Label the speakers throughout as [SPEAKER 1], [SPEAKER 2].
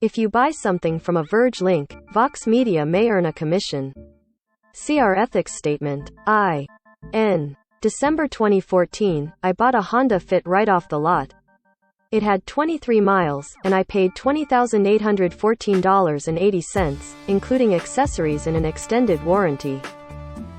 [SPEAKER 1] If you buy something from a Verge link, Vox Media may earn a commission. See our ethics statement. In December 2014, I bought a Honda Fit right off the lot. It had 23 miles, and I paid $20,814.80, including accessories and an extended warranty.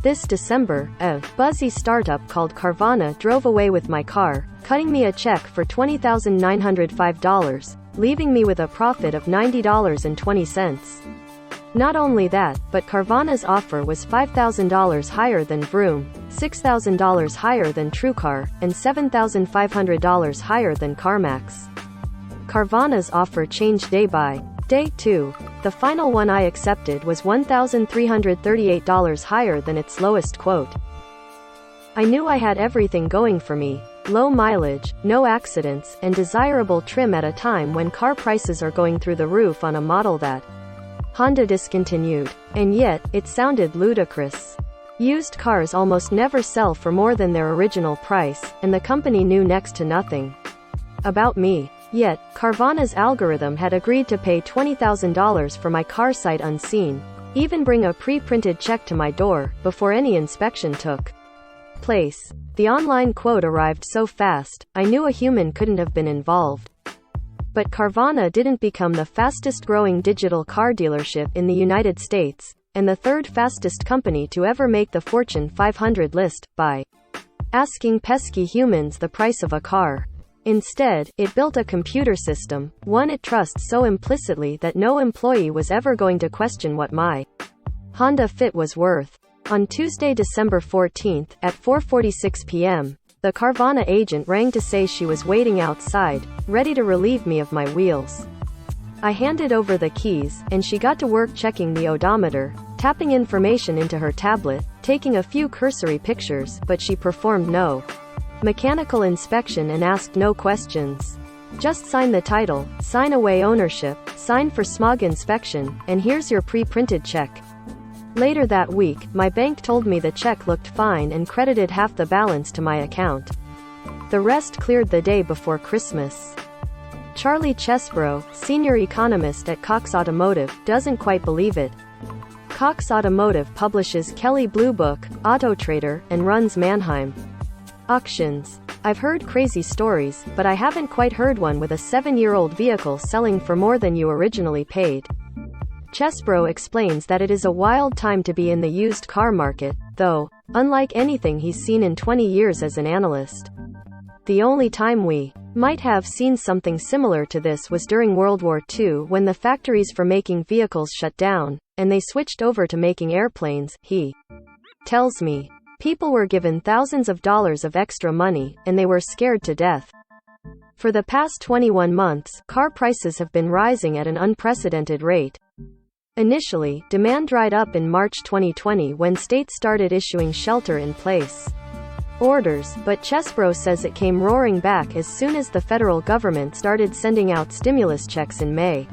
[SPEAKER 1] This December, a buzzy startup called Carvana drove away with my car, cutting me a check for $20,905, leaving me with a profit of $90.20. Not only that, but Carvana's offer was $5,000 higher than Vroom, $6,000 higher than TrueCar, and $7,500 higher than CarMax. Carvana's offer changed day by day too. The final one I accepted was $1,338 higher than its lowest quote. I knew I had everything going for me: low mileage, no accidents, and desirable trim at a time when car prices are going through the roof on a model that Honda discontinued. And yet, it sounded ludicrous. Used cars almost never sell for more than their original price, and the company knew next to nothing about me. Yet, Carvana's algorithm had agreed to pay $20,000 for my car sight unseen, even bring a pre-printed check to my door, before any inspection took place. The online quote arrived so fast, I knew a human couldn't have been involved. But Carvana didn't become the fastest-growing digital car dealership in the United States, and the third fastest company to ever make the Fortune 500 list, by asking pesky humans the price of a car. Instead, it built a computer system, one it trusts so implicitly that no employee was ever going to question what my Honda Fit was worth. On Tuesday, December 14, at 4:46 p.m., the Carvana agent rang to say she was waiting outside, ready to relieve me of my wheels. I handed over the keys, and she got to work checking the odometer, tapping information into her tablet, taking a few cursory pictures, but she performed no mechanical inspection and asked no questions. Just sign the title, sign away ownership, sign for smog inspection, and here's your pre-printed check. Later that week, my bank told me the check looked fine and credited half the balance to my account. The rest cleared the day before Christmas. Charlie Chesbrough, senior economist at Cox Automotive, doesn't quite believe it. Cox Automotive publishes Kelley Blue Book, Auto Trader, and runs Manheim auctions. I've heard crazy stories, but I haven't quite heard one with a 7-year-old vehicle selling for more than you originally paid. Chesbrough explains that it is a wild time to be in the used car market, though, unlike anything he's seen in 20 years as an analyst. The only time we might have seen something similar to this was during World War II, when the factories for making vehicles shut down, and they switched over to making airplanes. He tells me people were given thousands of dollars of extra money, and they were scared to death. For the past 21 months, car prices have been rising at an unprecedented rate. Initially, demand dried up in March 2020 when states started issuing shelter-in-place orders, but Chesbrough says it came roaring back as soon as the federal government started sending out stimulus checks in May.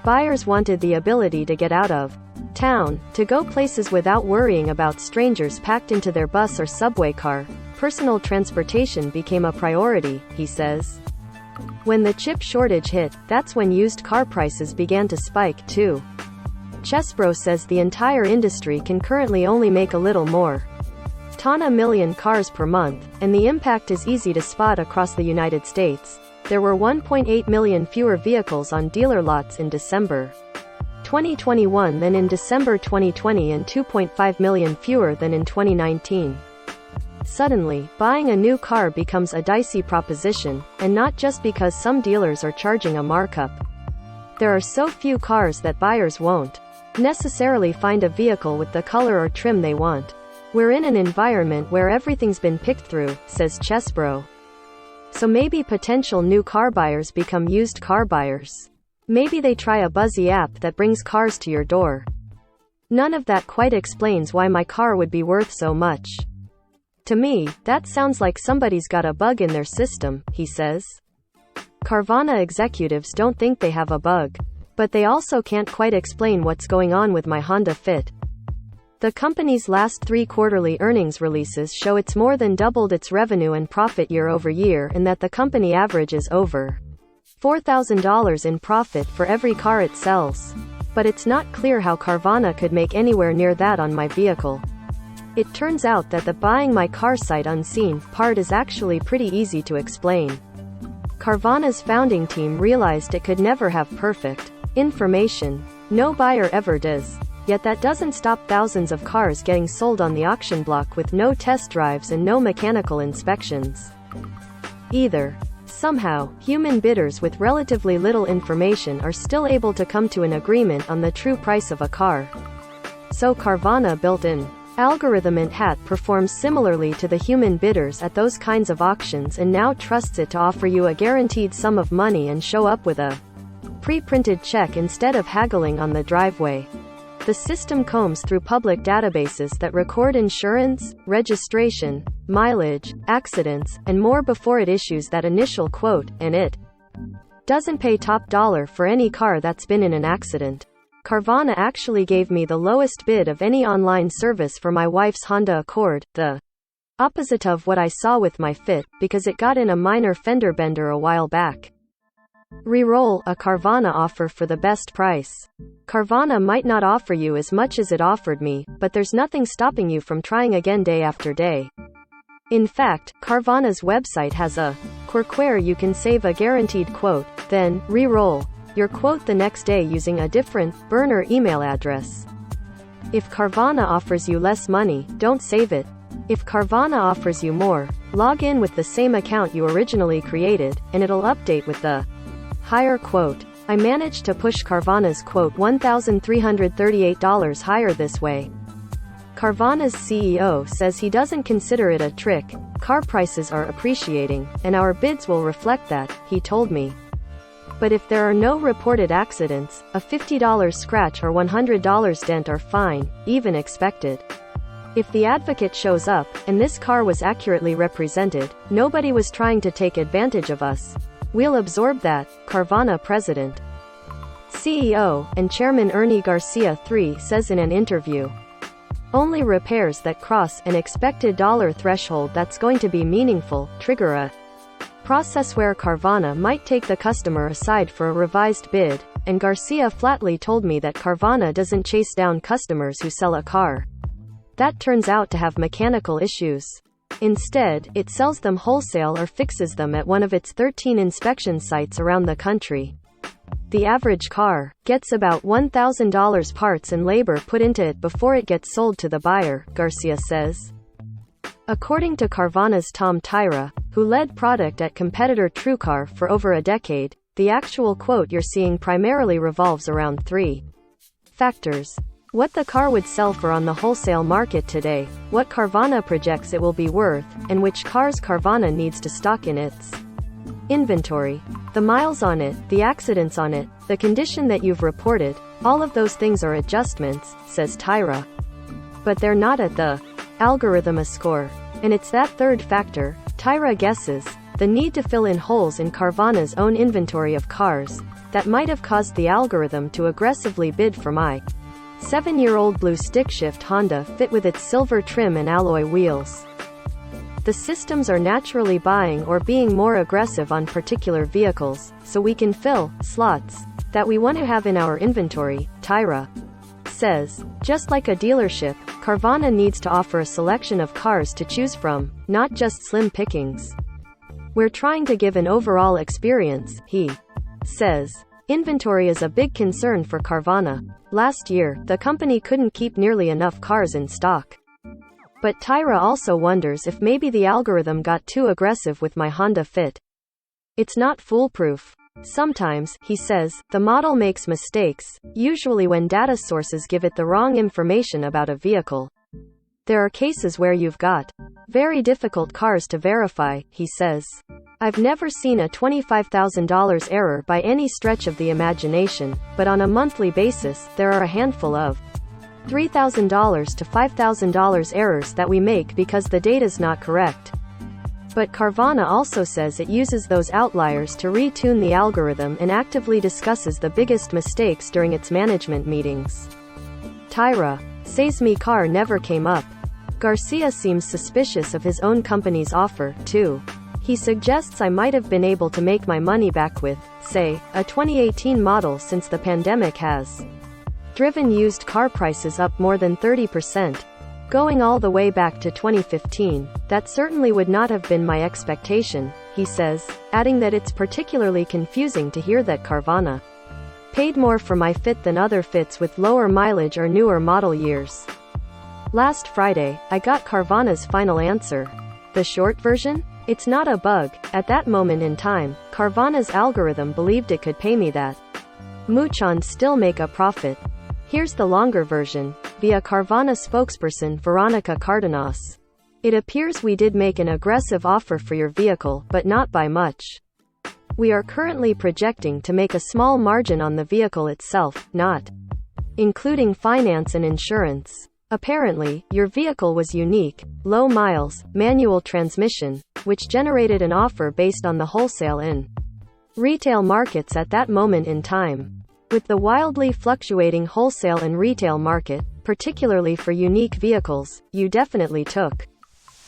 [SPEAKER 1] Buyers wanted the ability to get out of town, to go places without worrying about strangers packed into their bus or subway car. Personal transportation became a priority, he says. When the chip shortage hit, that's when used car prices began to spike, too. Chesbrough says the entire industry can currently only make a little more than a million cars per month, and the impact is easy to spot across the United States. There were 1.8 million fewer vehicles on dealer lots in December 2021 than in December 2020 and 2.5 million fewer than in 2019. Suddenly, buying a new car becomes a dicey proposition, and not just because some dealers are charging a markup. There are so few cars that buyers won't necessarily find a vehicle with the color or trim they want. We're in an environment where everything's been picked through, says Chesbrough. So maybe potential new car buyers become used car buyers. Maybe they try a buzzy app that brings cars to your door. None of that quite explains why my car would be worth so much. To me, that sounds like somebody's got a bug in their system, he says. Carvana executives don't think they have a bug. But they also can't quite explain what's going on with my Honda Fit. The company's last 3 quarterly earnings releases show it's more than doubled its revenue and profit year over year, and that the company averages over $4,000 in profit for every car it sells. But it's not clear how Carvana could make anywhere near that on my vehicle. It turns out that the buying my car sight unseen part is actually pretty easy to explain. Carvana's founding team realized it could never have perfect information. No buyer ever does. Yet that doesn't stop thousands of cars getting sold on the auction block with no test drives and no mechanical inspections either. Somehow, human bidders with relatively little information are still able to come to an agreement on the true price of a car. So Carvana built an algorithm that performs similarly to the human bidders at those kinds of auctions and now trusts it to offer you a guaranteed sum of money and show up with a pre-printed check instead of haggling on the driveway. The system combs through public databases that record insurance, registration, mileage, accidents, and more before it issues that initial quote, and it doesn't pay top dollar for any car that's been in an accident. Carvana actually gave me the lowest bid of any online service for my wife's Honda Accord, the opposite of what I saw with my Fit, because it got in a minor fender bender a while back. Reroll, a Carvana offer for the best price. Carvana might not offer you as much as it offered me, but there's nothing stopping you from trying again day after day. In fact, Carvana's website has a quirk where you can save a guaranteed quote, then reroll your quote the next day using a different burner email address. If Carvana offers you less money, don't save it. If Carvana offers you more, log in with the same account you originally created, and it'll update with the higher quote. I managed to push Carvana's quote $1,338 higher this way. Carvana's CEO says he doesn't consider it a trick. Car prices are appreciating, and our bids will reflect that, he told me. But if there are no reported accidents, a $50 scratch or $100 dent are fine, even expected. If the advocate shows up, and this car was accurately represented, nobody was trying to take advantage of us. We'll absorb that, Carvana president, CEO, and chairman Ernie Garcia III says in an interview. Only repairs that cross an expected dollar threshold that's going to be meaningful trigger a process where Carvana might take the customer aside for a revised bid, and Garcia flatly told me that Carvana doesn't chase down customers who sell a car that turns out to have mechanical issues. Instead, it sells them wholesale or fixes them at one of its 13 inspection sites around the country. The average car gets about $1,000 parts and labor put into it before it gets sold to the buyer, Garcia says. According to Carvana's Tom Tyra, who led product at competitor TrueCar for over a decade, the actual quote you're seeing primarily revolves around three factors. What the car would sell for on the wholesale market today, what Carvana projects it will be worth, and which cars Carvana needs to stock in its inventory. The miles on it, the accidents on it, the condition that you've reported, all of those things are adjustments, says Tyra. But they're not at the algorithm score. And it's that third factor, Tyra guesses, the need to fill in holes in Carvana's own inventory of cars, that might have caused the algorithm to aggressively bid for my 7-year-old blue stick-shift Honda Fit with its silver trim and alloy wheels. The systems are naturally buying or being more aggressive on particular vehicles, so we can fill slots that we want to have in our inventory, Tyra says. Just like a dealership, Carvana needs to offer a selection of cars to choose from, not just slim pickings. We're trying to give an overall experience, he says. Inventory is a big concern for Carvana. Last year, the company couldn't keep nearly enough cars in stock. But Tyra also wonders if maybe the algorithm got too aggressive with my Honda Fit. It's not foolproof. Sometimes, he says, the model makes mistakes, usually when data sources give it the wrong information about a vehicle. There are cases where you've got very difficult cars to verify, he says. I've never seen a $25,000 error by any stretch of the imagination, but on a monthly basis, there are a handful of $3,000 to $5,000 errors that we make because the data's not correct. But Carvana also says it uses those outliers to retune the algorithm and actively discusses the biggest mistakes during its management meetings. Tyra says my car never came up. Garcia seems suspicious of his own company's offer, too. He suggests I might have been able to make my money back with, say, a 2018 model since the pandemic has driven used car prices up more than 30%. Going all the way back to 2015, that certainly would not have been my expectation, he says, adding that it's particularly confusing to hear that Carvana paid more for my Fit than other Fits with lower mileage or newer model years. Last Friday, I got Carvana's final answer. The short version? It's not a bug. At that moment in time, Carvana's algorithm believed it could pay me that much and still make a profit. Here's the longer version, via Carvana spokesperson Veronica Cardenas. It appears we did make an aggressive offer for your vehicle, but not by much. We are currently projecting to make a small margin on the vehicle itself, not including finance and insurance. Apparently, your vehicle was unique, low miles, manual transmission, which generated an offer based on the wholesale and retail markets at that moment in time. With the wildly fluctuating wholesale and retail market, particularly for unique vehicles, you definitely took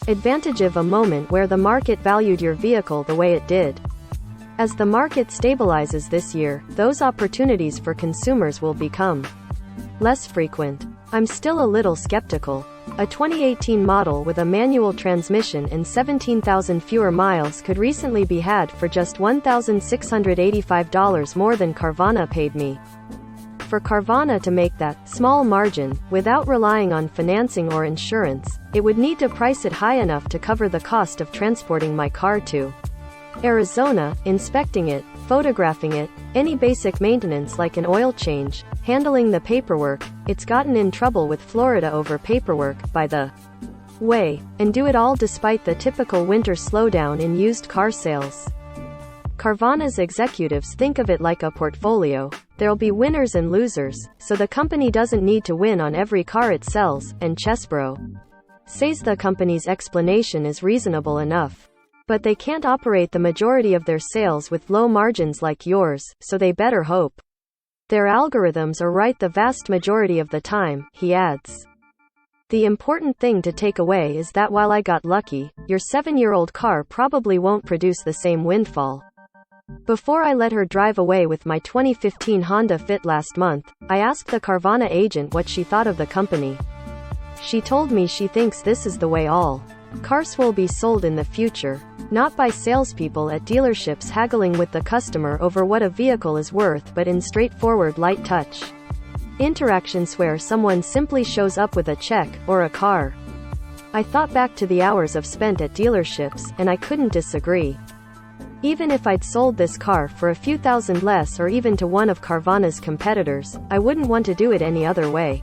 [SPEAKER 1] advantage of a moment where the market valued your vehicle the way it did. As the market stabilizes this year, those opportunities for consumers will become less frequent. I'm still a little skeptical. A 2018 model with a manual transmission and 17,000 fewer miles could recently be had for just $1,685 more than Carvana paid me. For Carvana to make that small margin, without relying on financing or insurance, it would need to price it high enough to cover the cost of transporting my car to Arizona, inspecting it, photographing it, any basic maintenance like an oil change, handling the paperwork. It's gotten in trouble with Florida over paperwork, by the way, and do it all despite the typical winter slowdown in used car sales. Carvana's executives think of it like a portfolio. There'll be winners and losers, so the company doesn't need to win on every car it sells, and Chesbro says the company's explanation is reasonable enough. But they can't operate the majority of their sales with low margins like yours, so they better hope their algorithms are right the vast majority of the time, he adds. The important thing to take away is that while I got lucky, your 7-year-old car probably won't produce the same windfall. Before I let her drive away with my 2015 Honda Fit last month, I asked the Carvana agent what she thought of the company. She told me she thinks this is the way all cars will be sold in the future, not by salespeople at dealerships haggling with the customer over what a vehicle is worth, but in straightforward light touch interactions where someone simply shows up with a check, or a car. I thought back to the hours I've spent at dealerships, and I couldn't disagree. Even if I'd sold this car for a few thousand less or even to one of Carvana's competitors, I wouldn't want to do it any other way.